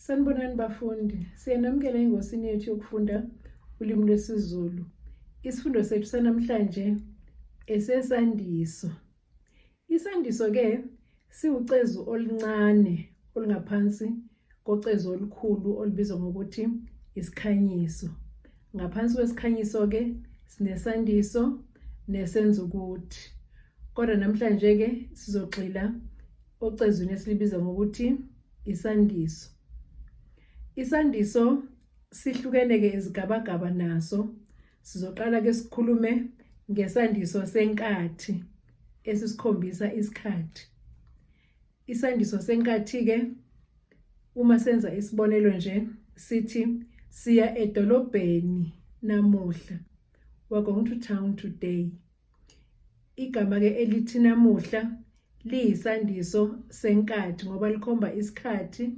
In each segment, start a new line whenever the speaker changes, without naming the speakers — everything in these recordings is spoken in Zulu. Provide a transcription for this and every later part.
Sanibonani bafundi, siyanamukela engosini yethu yokufunda ulimi lwesiZulu. Isifundo sethu sanamhlanje esesandiso. Isandiso ke siwucezu oluncane olungaphansi kocezu olukhulu olubizwa ngokuthi isikhanyiso. Ngaphansi kwesikhanyiso ke sinesandiso nesenza ukuthi. Kodwa namhlanje ke sizogxila ocezwini esilibiza ngokuthi isandiso. Isandiso sihlukene ke izigabagaba naso. Sizoqala ke sikhulume ngesandiso senkathi esisikhombisa isikhathi. Isandiso senkathi ke uma senza isibonelo nje sithi siya edolobheni namuhla. We're going to town today. Igama ke elithi namuhla liyisandiso senkathi ngoba likhomba isikhathi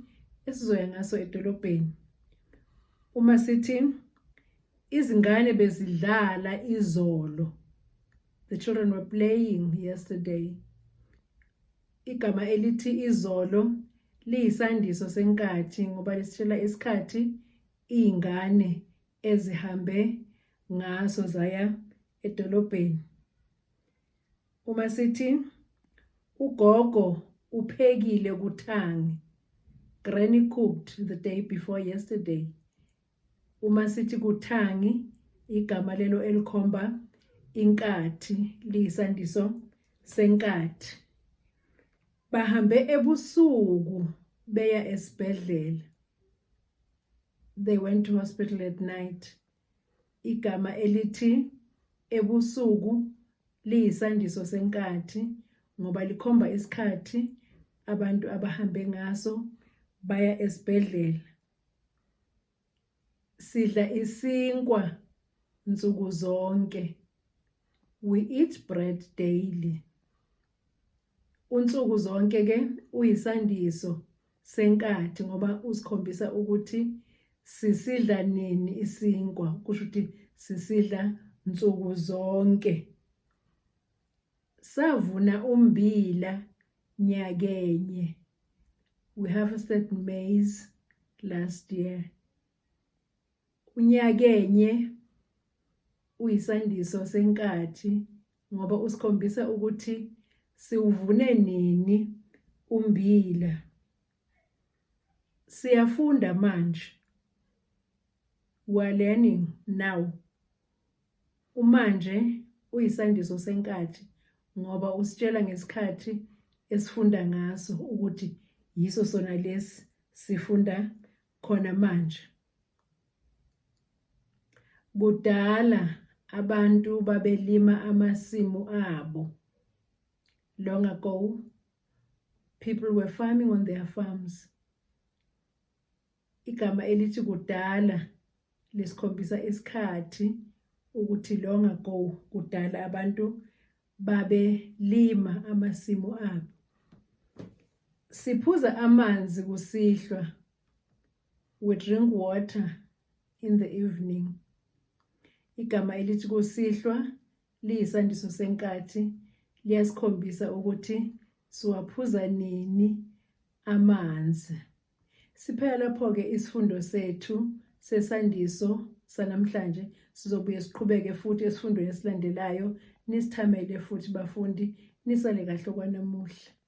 esizoya ngaso edolobheni. Uma sithi izingane bezidlala izolo, the children were playing yesterday. Igama elithi izolo liyisandiso senkathi ngoba lisitshela isikhathi izingane ezihambe ngaso zaya edolobheni. Uma sithi ugogo uphekile kuThangi, Granny cooked the day before yesterday. Uma sithi kuThangi, igama lelo elikhomba inkathi, liyisandiso senkathi. Bahambe ebusuku beya esibhedlela. They went to hospital at night. Igama elithi ebusuku liyisandiso senkathi ngoba likhomba isikhathi abantu abahambe ngaso baya esibhedlela. Sidla isinkwa nsuku zonke. We eat bread daily. Unsuku zonke ke uyisandiso senkathi ngoba usikhombisa ukuthi sisidla nini isinkwa, kusho ukuthi sisidla nsuku zonke. Savuna umbila nyakenye. We harvested maize last year. Unyakenye uyisandiso senkathi ngoba usikhombisa ukuthi siuvune nini umbila. Siyafunda manje. We are learning now. Umanje uyisandiso senkathi ngoba usitshela ngesikhathi esifunda ngaso ukuthi yiso sona lesi sifunda khona manje. Kudala abantu babelima amasimu abo. Long ago, people were farming on their farms. Igama elithi kudala lisikhombisa isikhathi ukuthi long ago, kudala abantu babelima amasimu abo. Siphuza amanzi kusihlwa. We drink water in the evening. Igama elithi kusihlwa liyisandiso senkathi liyasikhombisa ukuthi siwaphuza nini amanzi. Siphela lapho ke isifundo sethu sesandiso sanamhlanje. Sizobuye siqhubeke futhi esifundweni esilandelayo. Nisithamele futhi bafundi, nisale kahle kwanamuhla.